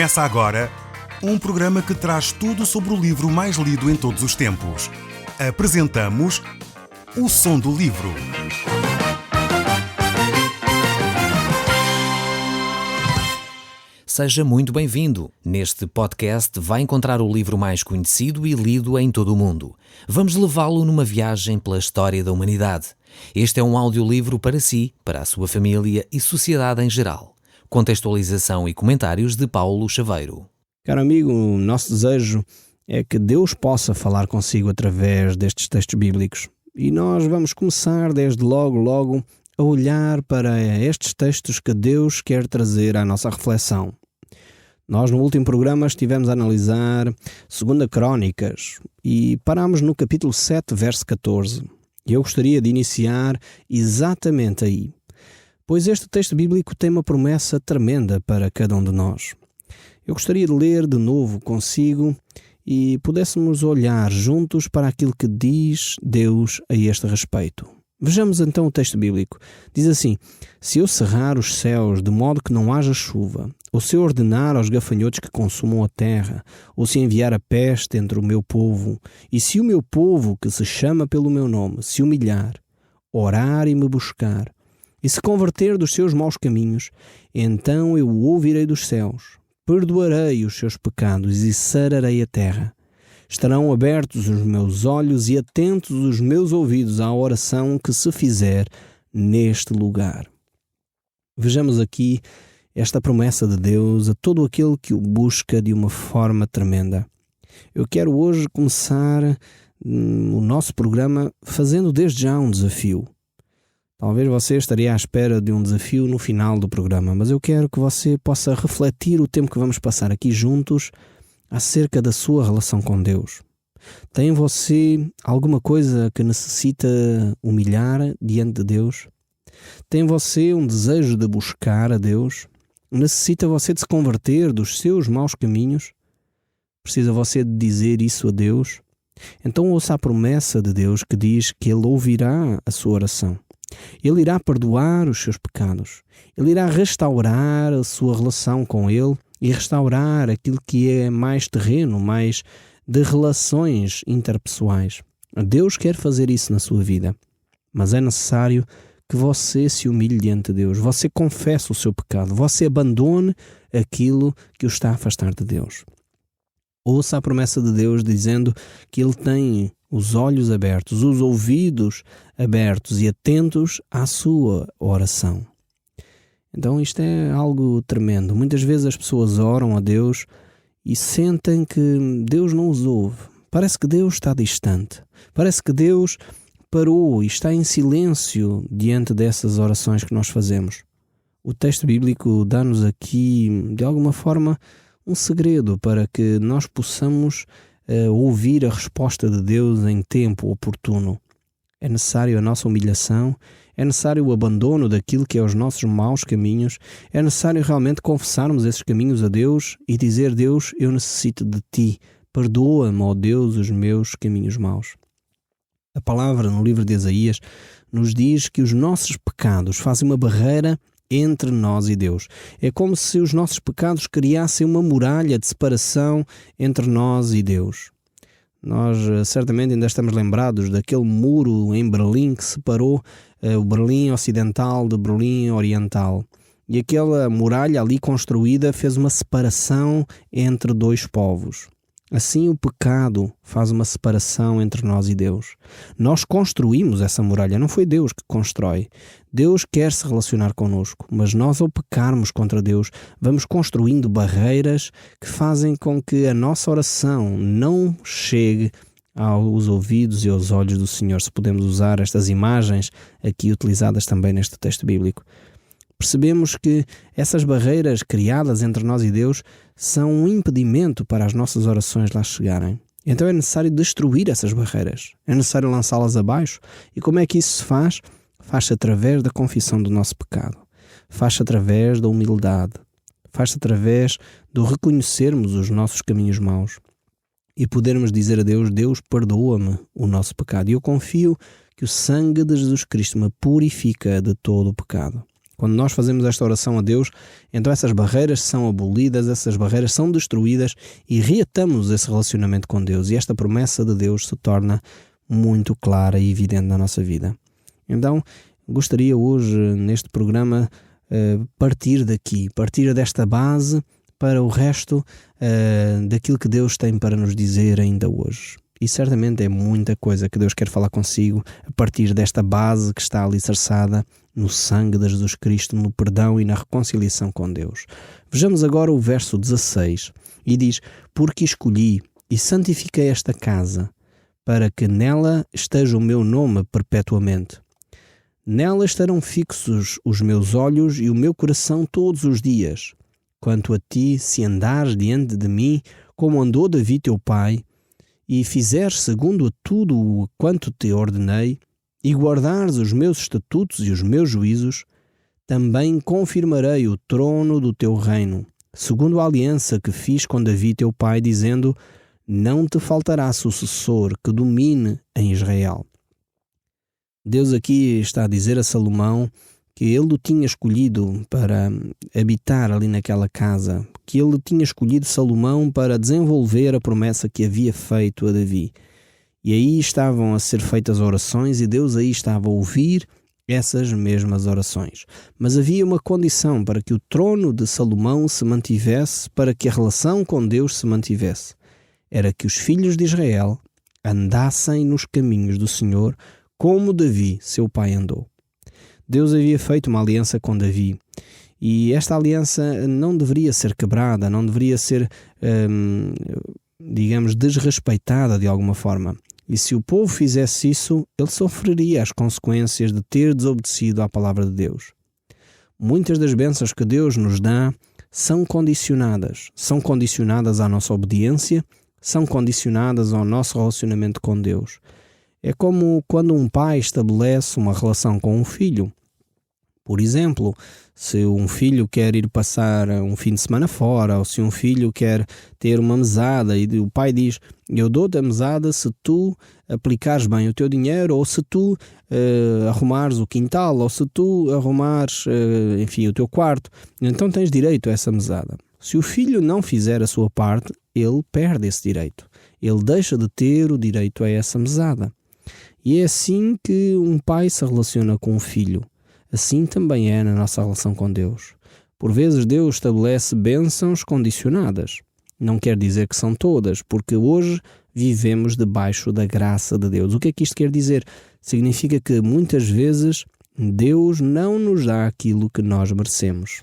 Começa agora um programa que traz tudo sobre o livro mais lido em todos os tempos. Apresentamos O Som do Livro. Seja muito bem-vindo. Neste podcast vai encontrar o livro mais conhecido e lido em todo o mundo. Vamos levá-lo numa viagem pela história da humanidade. Este é um audiolivro para si, para a sua família e sociedade em geral. Contextualização e comentários de Paulo Chaveiro. Caro amigo, o nosso desejo é que Deus possa falar consigo através destes textos bíblicos. E nós vamos começar desde logo a olhar para estes textos que Deus quer trazer à nossa reflexão. Nós no último programa estivemos a analisar 2 Crónicas e parámos no capítulo 7, verso 14. E eu gostaria de iniciar exatamente aí, pois este texto bíblico tem uma promessa tremenda para cada um de nós. Eu gostaria de ler de novo consigo e pudéssemos olhar juntos para aquilo que diz Deus a este respeito. Vejamos então o texto bíblico. Diz assim: se eu cerrar os céus de modo que não haja chuva, ou se eu ordenar aos gafanhotos que consumam a terra, ou se enviar a peste entre o meu povo, e se o meu povo, que se chama pelo meu nome, se humilhar, orar e me buscar, e se converter dos seus maus caminhos, então eu o ouvirei dos céus, perdoarei os seus pecados e sararei a terra. Estarão abertos os meus olhos e atentos os meus ouvidos à oração que se fizer neste lugar. Vejamos aqui esta promessa de Deus a todo aquele que o busca de uma forma tremenda. Eu quero hoje começar o nosso programa fazendo desde já um desafio. Talvez você estaria à espera de um desafio no final do programa, mas eu quero que você possa refletir o tempo que vamos passar aqui juntos acerca da sua relação com Deus. Tem você alguma coisa que necessita humilhar diante de Deus? Tem você um desejo de buscar a Deus? Necessita você de se converter dos seus maus caminhos? Precisa você de dizer isso a Deus? Então ouça a promessa de Deus que diz que Ele ouvirá a sua oração. Ele irá perdoar os seus pecados. Ele irá restaurar a sua relação com Ele e restaurar aquilo que é mais terreno, mais de relações interpessoais. Deus quer fazer isso na sua vida, mas é necessário que você se humilhe diante de Deus, você confesse o seu pecado, você abandone aquilo que o está a afastar de Deus. Ouça a promessa de Deus dizendo que Ele tem os olhos abertos, os ouvidos abertos e atentos à sua oração. Então isto é algo tremendo. Muitas vezes as pessoas oram a Deus e sentem que Deus não os ouve. Parece que Deus está distante. Parece que Deus parou e está em silêncio diante dessas orações que nós fazemos. O texto bíblico dá-nos aqui, de alguma forma, um segredo para que nós possamos ouvir a resposta de Deus em tempo oportuno. É necessário a nossa humilhação, é necessário o abandono daquilo que é os nossos maus caminhos, é necessário realmente confessarmos esses caminhos a Deus e dizer: Deus, eu necessito de Ti, perdoa-me, ó Deus, os meus caminhos maus. A palavra no livro de Isaías nos diz que os nossos pecados fazem uma barreira entre nós e Deus. É como se os nossos pecados criassem uma muralha de separação entre nós e Deus. Nós certamente ainda estamos lembrados daquele muro em Berlim que separou o Berlim Ocidental do Berlim Oriental. E aquela muralha ali construída fez uma separação entre dois povos. Assim o pecado faz uma separação entre nós e Deus. Nós construímos essa muralha, não foi Deus que constrói. Deus quer se relacionar connosco, mas nós ao pecarmos contra Deus, vamos construindo barreiras que fazem com que a nossa oração não chegue aos ouvidos e aos olhos do Senhor, se podemos usar estas imagens aqui utilizadas também neste texto bíblico. Percebemos que essas barreiras criadas entre nós e Deus são um impedimento para as nossas orações lá chegarem. Então é necessário destruir essas barreiras, é necessário lançá-las abaixo. E como é que isso se faz? Faz-se através da confissão do nosso pecado, faz-se através da humildade, faz-se através do reconhecermos os nossos caminhos maus e podermos dizer a Deus: Deus, perdoa-me o nosso pecado. E eu confio que o sangue de Jesus Cristo me purifica de todo o pecado. Quando nós fazemos esta oração a Deus, então essas barreiras são abolidas, essas barreiras são destruídas e reatamos esse relacionamento com Deus. E esta promessa de Deus se torna muito clara e evidente na nossa vida. Então, gostaria hoje, neste programa, partir desta base para o resto daquilo que Deus tem para nos dizer ainda hoje. E certamente é muita coisa que Deus quer falar consigo a partir desta base que está alicerçada no sangue de Jesus Cristo, no perdão e na reconciliação com Deus. Vejamos agora o verso 16 e diz: porque escolhi e santifiquei esta casa, para que nela esteja o meu nome perpetuamente. Nela estarão fixos os meus olhos e o meu coração todos os dias. Quanto a ti, se andares diante de mim, como andou Davi teu pai, e fizeres segundo a tudo quanto te ordenei, e guardares os meus estatutos e os meus juízos, também confirmarei o trono do teu reino, segundo a aliança que fiz com Davi teu pai, dizendo: não te faltará sucessor que domine em Israel. Deus aqui está a dizer a Salomão que ele o tinha escolhido para habitar ali naquela casa, que ele tinha escolhido Salomão para desenvolver a promessa que havia feito a Davi. E aí estavam a ser feitas orações e Deus aí estava a ouvir essas mesmas orações. Mas havia uma condição para que o trono de Salomão se mantivesse, para que a relação com Deus se mantivesse. Era que os filhos de Israel andassem nos caminhos do Senhor como Davi, seu pai, andou. Deus havia feito uma aliança com Davi e esta aliança não deveria ser quebrada, não deveria ser, desrespeitada de alguma forma. E se o povo fizesse isso, ele sofreria as consequências de ter desobedecido à palavra de Deus. Muitas das bênçãos que Deus nos dá são condicionadas à nossa obediência, são condicionadas ao nosso relacionamento com Deus. É como quando um pai estabelece uma relação com um filho. Por exemplo, se um filho quer ir passar um fim de semana fora, ou se um filho quer ter uma mesada e o pai diz: eu dou-te a mesada se tu aplicares bem o teu dinheiro, ou se tu arrumares o quintal, ou se tu arrumares o teu quarto, então tens direito a essa mesada. Se o filho não fizer a sua parte, ele perde esse direito. Ele deixa de ter o direito a essa mesada. E é assim que um pai se relaciona com um filho. Assim também é na nossa relação com Deus. Por vezes Deus estabelece bênçãos condicionadas. Não quer dizer que são todas, porque hoje vivemos debaixo da graça de Deus. O que é que isto quer dizer? Significa que muitas vezes Deus não nos dá aquilo que nós merecemos.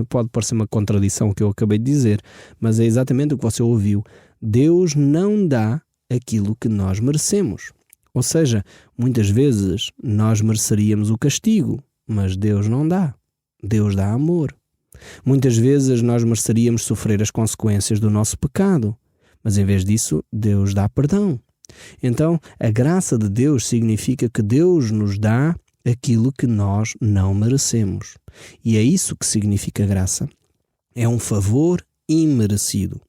Pode parecer uma contradição o que eu acabei de dizer, mas é exatamente o que você ouviu. Deus não dá aquilo que nós merecemos. Ou seja, muitas vezes nós mereceríamos o castigo, mas Deus não dá. Deus dá amor. Muitas vezes nós mereceríamos sofrer as consequências do nosso pecado, mas em vez disso, Deus dá perdão. Então, a graça de Deus significa que Deus nos dá aquilo que nós não merecemos. E é isso que significa graça. É um favor imerecido.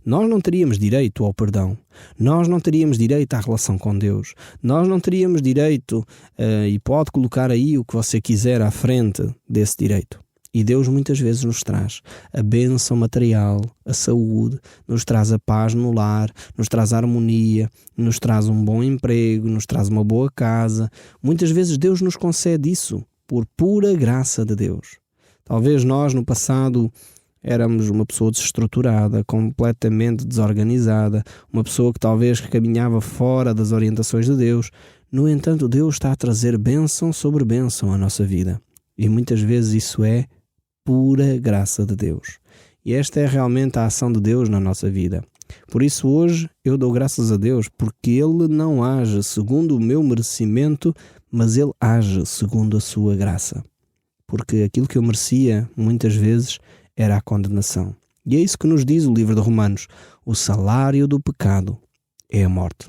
Nós não teríamos direito ao perdão. Nós não teríamos direito à relação com Deus. Nós não teríamos direito, e pode colocar aí o que você quiser à frente desse direito. E Deus muitas vezes nos traz a bênção material, a saúde, nos traz a paz no lar, nos traz a harmonia, nos traz um bom emprego, nos traz uma boa casa. Muitas vezes Deus nos concede isso por pura graça de Deus. Talvez nós no passado éramos uma pessoa desestruturada, completamente desorganizada, uma pessoa que talvez caminhava fora das orientações de Deus. No entanto, Deus está a trazer bênção sobre bênção à nossa vida. E muitas vezes isso é pura graça de Deus. E esta é realmente a ação de Deus na nossa vida. Por isso hoje eu dou graças a Deus, porque Ele não age segundo o meu merecimento, mas Ele age segundo a sua graça. Porque aquilo que eu merecia, muitas vezes, era a condenação. E é isso que nos diz o livro de Romanos. O salário do pecado é a morte.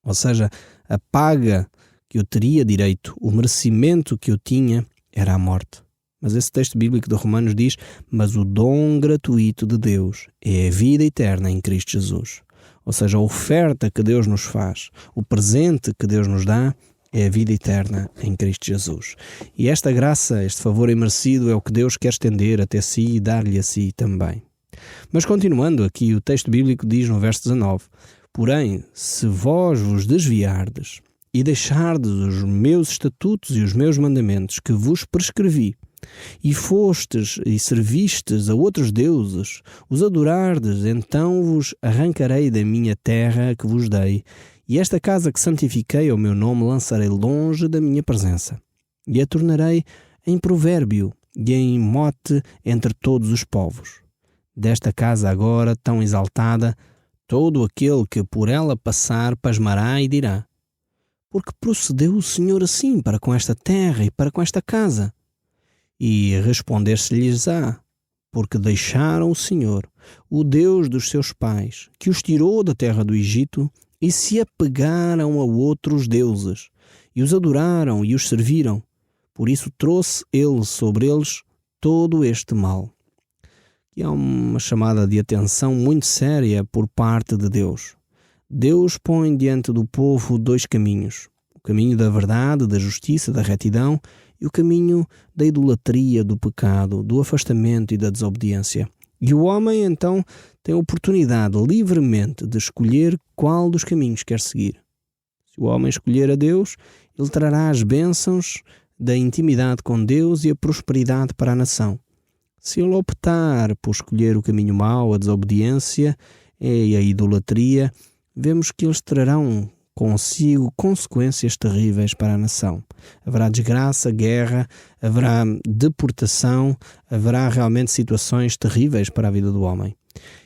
Ou seja, a paga que eu teria direito, o merecimento que eu tinha, era a morte. Mas esse texto bíblico de Romanos diz: mas o dom gratuito de Deus é a vida eterna em Cristo Jesus. Ou seja, a oferta que Deus nos faz, o presente que Deus nos dá, é a vida eterna em Cristo Jesus. E esta graça, este favor imerecido é o que Deus quer estender até si e dar-lhe a si também. Mas continuando aqui, o texto bíblico diz no verso 19: porém, se vós vos desviardes e deixardes os meus estatutos e os meus mandamentos que vos prescrevi, e fostes e servistes a outros deuses, os adorardes, então vos arrancarei da minha terra que vos dei, e esta casa que santifiquei ao meu nome lançarei longe da minha presença, e a tornarei em provérbio e em mote entre todos os povos. Desta casa agora tão exaltada, todo aquele que por ela passar pasmará e dirá: porque procedeu o Senhor assim para com esta terra e para com esta casa? E responder-se-lhes-á: porque deixaram o Senhor, o Deus dos seus pais, que os tirou da terra do Egito, e se apegaram a outros deuses, e os adoraram e os serviram. Por isso trouxe ele sobre eles todo este mal. E há uma chamada de atenção muito séria por parte de Deus. Deus põe diante do povo dois caminhos: o caminho da verdade, da justiça, da retidão, e o caminho da idolatria, do pecado, do afastamento e da desobediência. E o homem, então, tem a oportunidade livremente de escolher qual dos caminhos quer seguir. Se o homem escolher a Deus, ele trará as bênçãos da intimidade com Deus e a prosperidade para a nação. Se ele optar por escolher o caminho mau, a desobediência e a idolatria, vemos que eles trarão consigo consequências terríveis para a nação. Haverá desgraça, guerra, haverá deportação, haverá realmente situações terríveis para a vida do homem.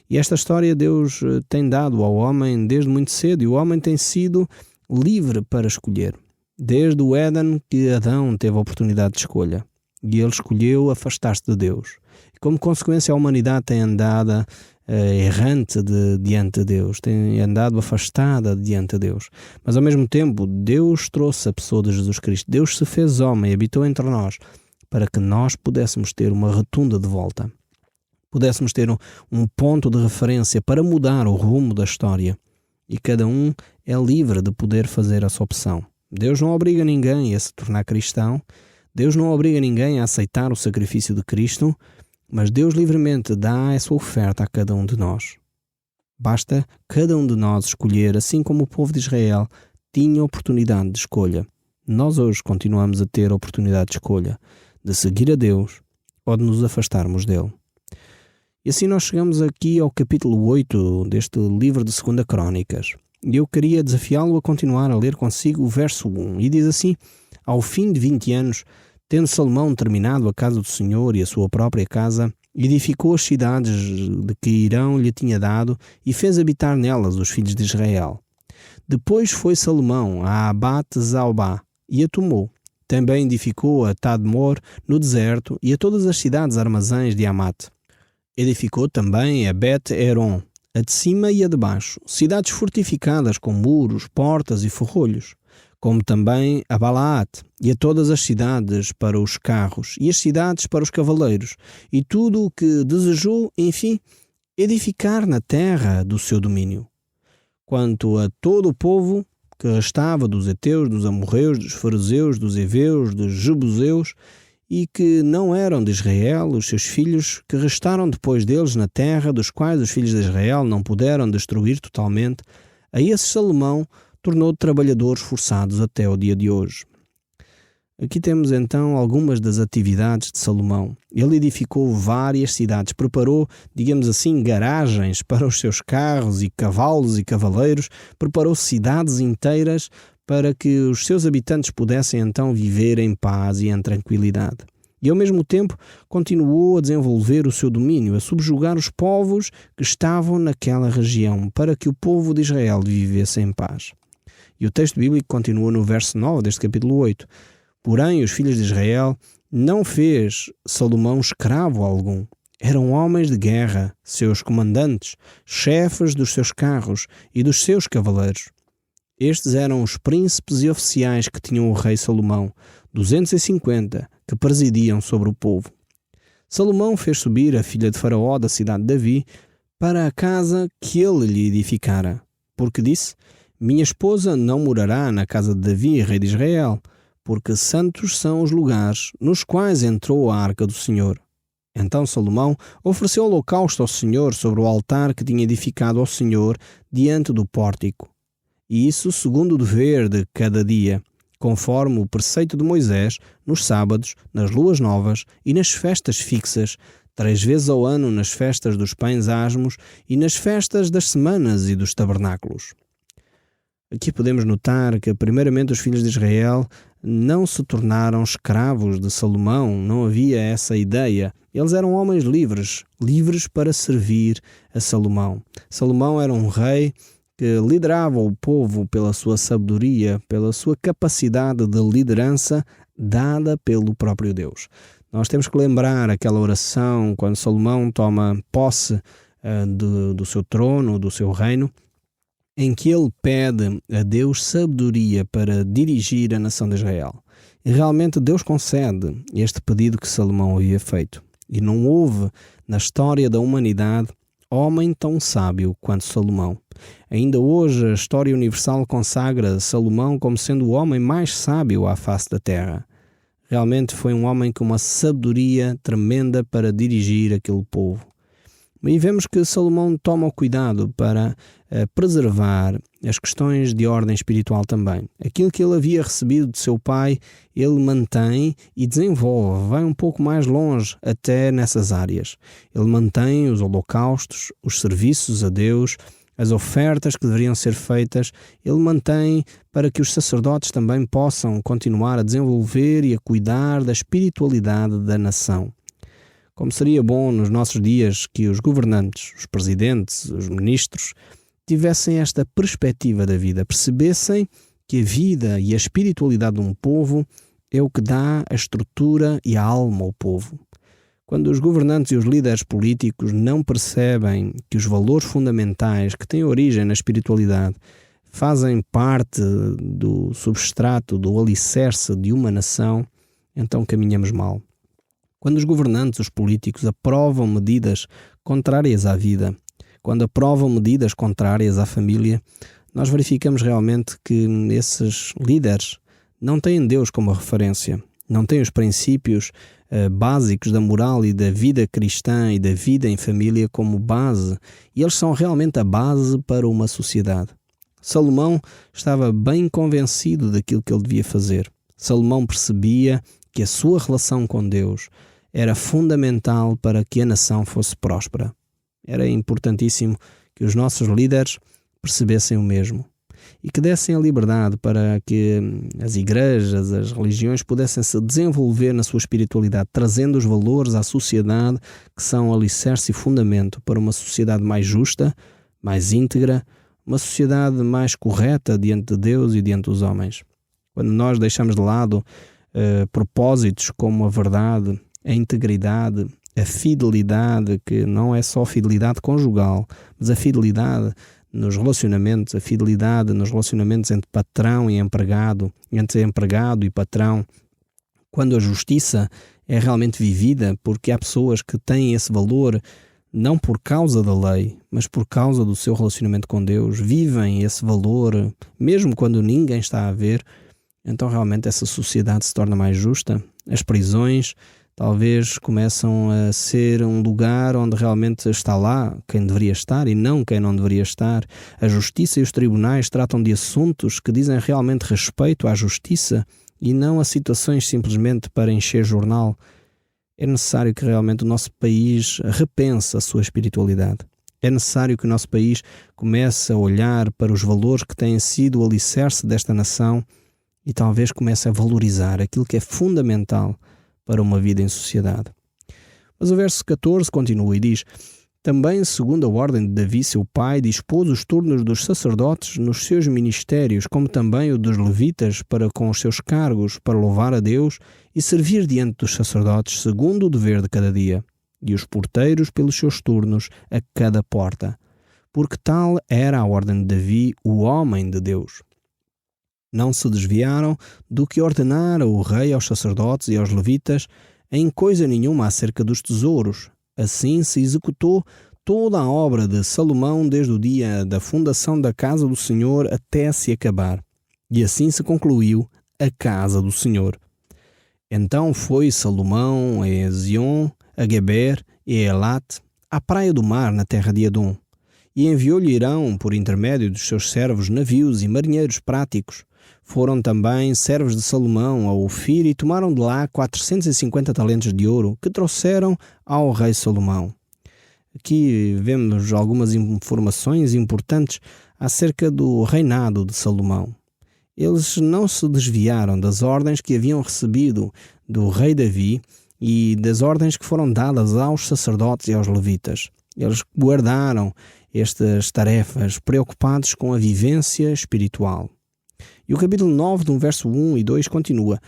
E esta história Deus tem dado ao homem desde muito cedo, e o homem tem sido livre para escolher. Desde o Éden que Adão teve a oportunidade de escolha, e ele escolheu afastar-se de Deus. E como consequência a humanidade tem andado errante diante de Deus, tem andado afastada diante de Deus. Mas ao mesmo tempo Deus trouxe a pessoa de Jesus Cristo. Deus se fez homem e habitou entre nós para que nós pudéssemos ter uma rotunda de volta, pudéssemos ter um ponto de referência para mudar o rumo da história. E cada um é livre de poder fazer essa opção. Deus não obriga ninguém a se tornar cristão, Deus não obriga ninguém a aceitar o sacrifício de Cristo, mas Deus livremente dá essa oferta a cada um de nós. Basta cada um de nós escolher, assim como o povo de Israel tinha oportunidade de escolha. Nós hoje continuamos a ter a oportunidade de escolha, de seguir a Deus ou de nos afastarmos dele. E assim nós chegamos aqui ao capítulo 8 deste livro de 2 Crônicas. E eu queria desafiá-lo a continuar a ler consigo o verso 1. E diz assim: ao fim de 20 anos, tendo Salomão terminado a casa do Senhor e a sua própria casa, edificou as cidades de que Irão lhe tinha dado e fez habitar nelas os filhos de Israel. Depois foi Salomão a Abate-Zaobá e a tomou. Também edificou a Tadmor no deserto e a todas as cidades armazéns de Amate. Edificou também a Bet-Eron, a de cima e a de baixo, cidades fortificadas com muros, portas e ferrolhos, como também a Balaate, e a todas as cidades para os carros, e as cidades para os cavaleiros, e tudo o que desejou, enfim, edificar na terra do seu domínio. Quanto a todo o povo que restava dos heteus, dos amorreus, dos ferezeus, dos heveus, dos jebuseus, e que não eram de Israel, os seus filhos, que restaram depois deles na terra, dos quais os filhos de Israel não puderam destruir totalmente, a esses Salomão tornou trabalhadores forçados até o dia de hoje. Aqui temos então algumas das atividades de Salomão. Ele edificou várias cidades, preparou, digamos assim, garagens para os seus carros e cavalos e cavaleiros, preparou cidades inteiras para que os seus habitantes pudessem então viver em paz e em tranquilidade. E ao mesmo tempo continuou a desenvolver o seu domínio, a subjugar os povos que estavam naquela região, para que o povo de Israel vivesse em paz. E o texto bíblico continua no verso 9 deste capítulo 8. Porém, os filhos de Israel não fez Salomão escravo algum. Eram homens de guerra, seus comandantes, chefes dos seus carros e dos seus cavaleiros. Estes eram os príncipes e oficiais que tinham o rei Salomão, 250, que presidiam sobre o povo. Salomão fez subir a filha de Faraó da cidade de Davi para a casa que ele lhe edificara, porque disse: Minha esposa não morará na casa de Davi, rei de Israel, porque santos são os lugares nos quais entrou a arca do Senhor. Então Salomão ofereceu holocausto ao Senhor sobre o altar que tinha edificado ao Senhor diante do pórtico. E isso segundo o dever de cada dia, conforme o preceito de Moisés, nos sábados, nas luas novas e nas festas fixas, 3 vezes ao ano nas festas dos pães asmos e nas festas das semanas e dos tabernáculos. Aqui podemos notar que, primeiramente, os filhos de Israel não se tornaram escravos de Salomão, não havia essa ideia. Eles eram homens livres, livres para servir a Salomão. Salomão era um rei que liderava o povo pela sua sabedoria, pela sua capacidade de liderança dada pelo próprio Deus. Nós temos que lembrar aquela oração quando Salomão toma posse do seu trono, do seu reino, em que ele pede a Deus sabedoria para dirigir a nação de Israel. E realmente Deus concede este pedido que Salomão havia feito. E não houve na história da humanidade homem tão sábio quanto Salomão. Ainda hoje a história universal consagra Salomão como sendo o homem mais sábio à face da terra. Realmente foi um homem com uma sabedoria tremenda para dirigir aquele povo. E vemos que Salomão toma o cuidado para preservar as questões de ordem espiritual também. Aquilo que ele havia recebido de seu pai, ele mantém e desenvolve, vai um pouco mais longe até nessas áreas. Ele mantém os holocaustos, os serviços a Deus, as ofertas que deveriam ser feitas, ele mantém para que os sacerdotes também possam continuar a desenvolver e a cuidar da espiritualidade da nação. Como seria bom nos nossos dias que os governantes, os presidentes, os ministros, tivessem esta perspectiva da vida, percebessem que a vida e a espiritualidade de um povo é o que dá a estrutura e a alma ao povo. Quando os governantes e os líderes políticos não percebem que os valores fundamentais que têm origem na espiritualidade fazem parte do substrato, do alicerce de uma nação, então caminhamos mal. Quando os governantes, os políticos, aprovam medidas contrárias à vida, quando aprovam medidas contrárias à família, nós verificamos realmente que esses líderes não têm Deus como referência, não têm os princípios básicos da moral e da vida cristã e da vida em família como base, e eles são realmente a base para uma sociedade. Salomão estava bem convencido daquilo que ele devia fazer. Salomão percebia que a sua relação com Deus era fundamental para que a nação fosse próspera. Era importantíssimo que os nossos líderes percebessem o mesmo e que dessem a liberdade para que as igrejas, as religiões pudessem se desenvolver na sua espiritualidade, trazendo os valores à sociedade que são alicerce e fundamento para uma sociedade mais justa, mais íntegra, uma sociedade mais correta diante de Deus e diante dos homens. Quando nós deixamos de lado propósitos como a verdade, a integridade, a fidelidade, que não é só fidelidade conjugal, mas a fidelidade nos relacionamentos, a fidelidade nos relacionamentos entre patrão e empregado, entre empregado e patrão, quando a justiça é realmente vivida, porque há pessoas que têm esse valor não por causa da lei, mas por causa do seu relacionamento com Deus, vivem esse valor, mesmo quando ninguém está a ver, então realmente essa sociedade se torna mais justa. As prisões talvez começam a ser um lugar onde realmente está lá quem deveria estar e não quem não deveria estar. A justiça e os tribunais tratam de assuntos que dizem realmente respeito à justiça e não a situações simplesmente para encher jornal. É necessário que realmente o nosso país repense a sua espiritualidade. É necessário que o nosso país comece a olhar para os valores que têm sido o alicerce desta nação e talvez comece a valorizar aquilo que é fundamental para uma vida em sociedade. Mas o verso 14 continua e diz: também, segundo a ordem de Davi, seu pai, dispôs os turnos dos sacerdotes nos seus ministérios, como também o dos levitas para com os seus cargos, para louvar a Deus e servir diante dos sacerdotes, segundo o dever de cada dia, e os porteiros pelos seus turnos a cada porta, porque tal era a ordem de Davi, o homem de Deus. Não se desviaram do que ordenara o rei aos sacerdotes e aos levitas em coisa nenhuma acerca dos tesouros. Assim se executou toda a obra de Salomão desde o dia da fundação da casa do Senhor até se acabar. E assim se concluiu a casa do Senhor. Então foi Salomão a Ezion, a Geber e a Elat, à praia do mar na terra de Edom. E enviou-lhe Irão, por intermédio dos seus servos, navios e marinheiros práticos. Foram também servos de Salomão a Ofir e tomaram de lá 450 talentos de ouro, que trouxeram ao rei Salomão. Aqui vemos algumas informações importantes acerca do reinado de Salomão. Eles não se desviaram das ordens que haviam recebido do rei Davi e das ordens que foram dadas aos sacerdotes e aos levitas. Eles guardaram estas tarefas, preocupados com a vivência espiritual. E o capítulo 9, do verso 1 e 2, continua: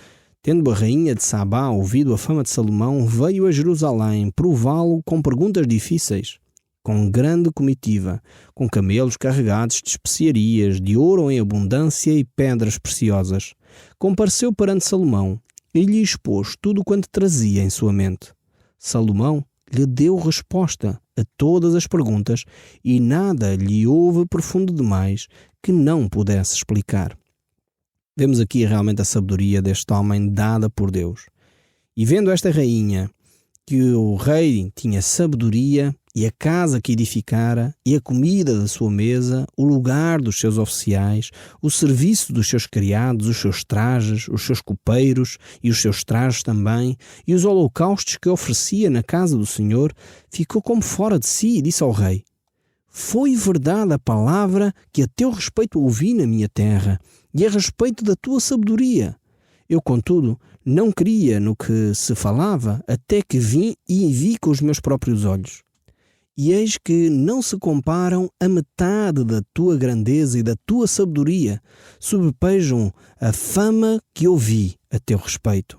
Tendo a rainha de Sabá ouvido a fama de Salomão, veio a Jerusalém prová-lo com perguntas difíceis, com grande comitiva, com camelos carregados de especiarias, de ouro em abundância e pedras preciosas. Compareceu perante Salomão e lhe expôs tudo quanto trazia em sua mente. Salomão lhe deu resposta a todas as perguntas e nada lhe houve profundo demais que não pudesse explicar. Vemos aqui realmente a sabedoria deste homem dada por Deus. E vendo esta rainha que o rei tinha sabedoria e a casa que edificara, e a comida da sua mesa, o lugar dos seus oficiais, o serviço dos seus criados, os seus trajes, os seus copeiros e os seus trajes também, e os holocaustos que oferecia na casa do Senhor, ficou como fora de si e disse ao rei: Foi verdade a palavra que a teu respeito ouvi na minha terra, e a respeito da tua sabedoria. Eu, contudo, não cria no que se falava, até que vim e vi com os meus próprios olhos. E eis que não se comparam a metade da tua grandeza e da tua sabedoria, sobrepejam a fama que ouvi a teu respeito.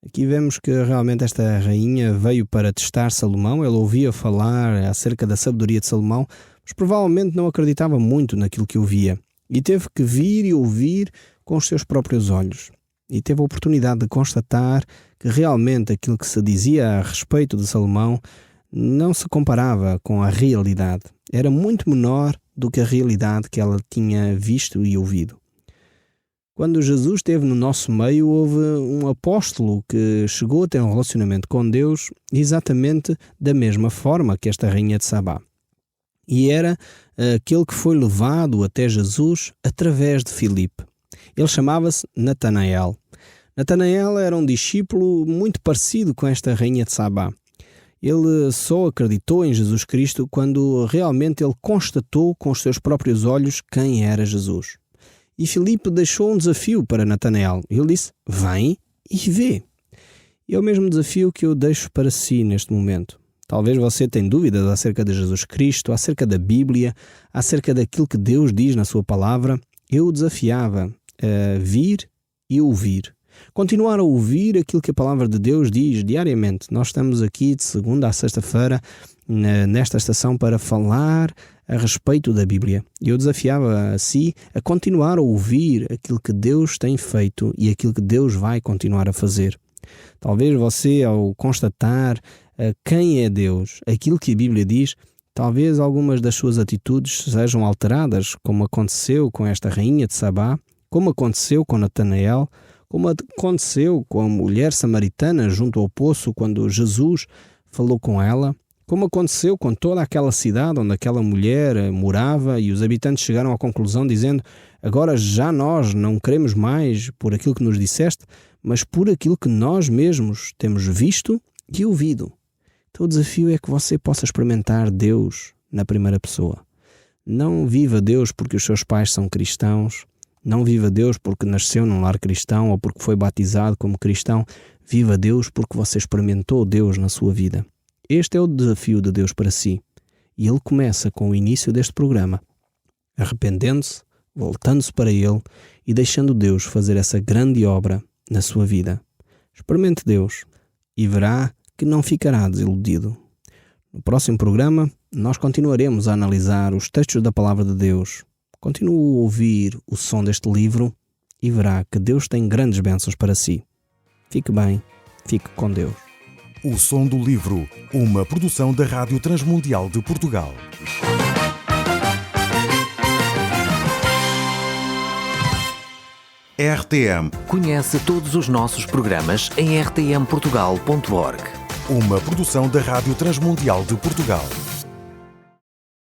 Aqui vemos que realmente esta rainha veio para testar Salomão. Ela ouvia falar acerca da sabedoria de Salomão, mas provavelmente não acreditava muito naquilo que ouvia. E teve que vir e ouvir com os seus próprios olhos. E teve a oportunidade de constatar que realmente aquilo que se dizia a respeito de Salomão não se comparava com a realidade. Era muito menor do que a realidade que ela tinha visto e ouvido. Quando Jesus esteve no nosso meio, houve um apóstolo que chegou a ter um relacionamento com Deus exatamente da mesma forma que esta rainha de Sabá. E era aquele que foi levado até Jesus através de Filipe. Ele chamava-se Natanael. Natanael era um discípulo muito parecido com esta rainha de Sabá. Ele só acreditou em Jesus Cristo quando realmente ele constatou com os seus próprios olhos quem era Jesus. E Filipe deixou um desafio para Natanael. Ele disse: Vem e vê. E é o mesmo desafio que eu deixo para si neste momento. Talvez você tenha dúvidas acerca de Jesus Cristo, acerca da Bíblia, acerca daquilo que Deus diz na sua palavra. Eu o desafiava a vir e ouvir. Continuar a ouvir aquilo que a palavra de Deus diz diariamente. Nós estamos aqui de segunda a sexta-feira nesta estação para falar a respeito da Bíblia. Eu desafiava a si a continuar a ouvir aquilo que Deus tem feito e aquilo que Deus vai continuar a fazer. Talvez você, ao constatar quem é Deus, aquilo que a Bíblia diz, talvez algumas das suas atitudes sejam alteradas, como aconteceu com esta rainha de Sabá, como aconteceu com Natanael, como aconteceu com a mulher samaritana junto ao poço quando Jesus falou com ela, como aconteceu com toda aquela cidade onde aquela mulher morava e os habitantes chegaram à conclusão dizendo: agora já nós não queremos mais por aquilo que nos disseste, mas por aquilo que nós mesmos temos visto e ouvido. Então o desafio é que você possa experimentar Deus na primeira pessoa. Não viva Deus porque os seus pais são cristãos, não viva Deus porque nasceu num lar cristão ou porque foi batizado como cristão. Viva Deus porque você experimentou Deus na sua vida. Este é o desafio de Deus para si. E ele começa com o início deste programa, arrependendo-se, voltando-se para Ele e deixando Deus fazer essa grande obra na sua vida. Experimente Deus e verá que não ficará desiludido. No próximo programa, nós continuaremos a analisar os textos da Palavra de Deus. Continue a ouvir o som deste livro e verá que Deus tem grandes bênçãos para si. Fique bem, fique com Deus. O Som do Livro, uma produção da Rádio Transmundial de Portugal. RTM. Conhece todos os nossos programas em rtmportugal.org. Uma produção da Rádio Transmundial de Portugal.